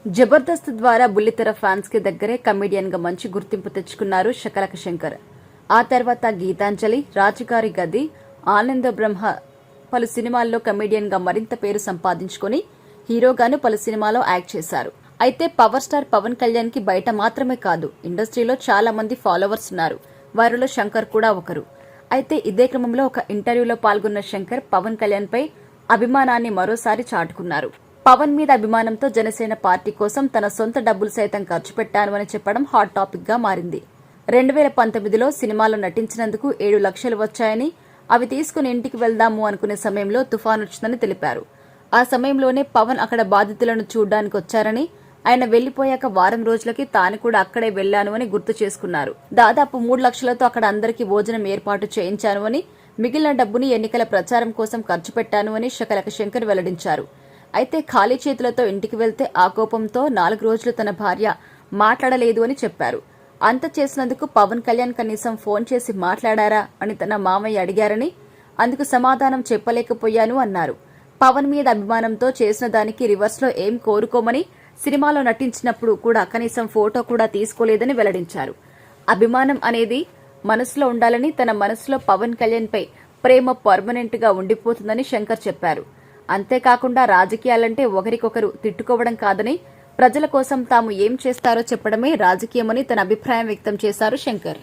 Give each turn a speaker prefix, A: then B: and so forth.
A: జబర్దస్త్ ద్వారా బుల్లితెర ఫ్యాన్స్ కి దగ్గరే కమెడియన్ గా మంచి గుర్తింపు తెచ్చుకున్నారు శకలక శంకర్. ఆ తర్వాత గీతాంజలి, రాజుగారి గది, ఆనంద బ్రహ్మ పలు సినిమాల్లో కమెడియన్ గా మరింత పేరు సంపాదించుకుని హీరోగాను పలు సినిమాలో యాక్ట్ చేశారు. అయితే పవర్ స్టార్ పవన్ కళ్యాణ్ కి బయట మాత్రమే కాదు, ఇండస్ట్రీలో చాలా మంది ఫాలోవర్స్ ఉన్నారు. వారిలో శంకర్ కూడా ఒకరు. అయితే ఇదే క్రమంలో ఒక ఇంటర్వ్యూలో పాల్గొన్న శంకర్ పవన్ కళ్యాణ్ పై అభిమానాన్ని మరోసారి చాటుకున్నారు. పవన్ మీద అభిమానంతో జనసేన పార్టీ కోసం తన సొంత డబ్బులు సైతం ఖర్చు పెట్టాను అని చెప్పడం హాట్ టాపిక్ గా మారింది. 2019లో సినిమాలో నటించినందుకు 7 లక్షలు వచ్చాయని, అవి తీసుకుని ఇంటికి వెళ్దాము అనుకునే సమయంలో తుఫాను వచ్చిందని తెలిపారు. ఆ సమయంలోనే పవన్ అక్కడ బాధితులను చూడ్డానికి వచ్చారని, ఆయన వెళ్లిపోయాక వారం రోజులకి తాను కూడా అక్కడే వెళ్లాను అని గుర్తు చేసుకున్నారు. దాదాపు 3 లక్షలతో అక్కడ అందరికీ భోజనం ఏర్పాటు చేయించాను అని, మిగిలిన డబ్బుని ఎన్నికల ప్రచారం కోసం ఖర్చు పెట్టాను అని శకలక శంకర్ వెల్లడించారు. అయితే ఖాళీ చేతులతో ఇంటికి వెళ్తే ఆ కోపంతో 4 రోజులు తన భార్య మాట్లాడలేదు అని చెప్పారు. అంత చేసినందుకు పవన్ కళ్యాణ్ కనీసం ఫోన్ చేసి మాట్లాడారా అని తన మామయ్య అడిగారని, అందుకు సమాధానం చెప్పలేకపోయాను అన్నారు. పవన్ మీద అభిమానంతో చేసిన దానికి రివర్స్లో ఏం కోరుకోమని, సినిమాలో నటించినప్పుడు కూడా కనీసం ఫోటో కూడా తీసుకోలేదని వెల్లడించారు. అభిమానం అనేది మనసులో ఉండాలని, తన మనసులో పవన్ కళ్యాణ్ పై ప్రేమ పర్మనెంట్ గా ఉండిపోతుందని శంకర్ చెప్పారు. అంతేకాకుండా రాజకీయాలంటే ఒకరికొకరు తిట్టుకోవడం కాదని, ప్రజల కోసం తాము ఏం చేస్తారో చెప్పడమే రాజకీయమని తన అభిప్రాయం వ్యక్తం చేశారు శంకర్.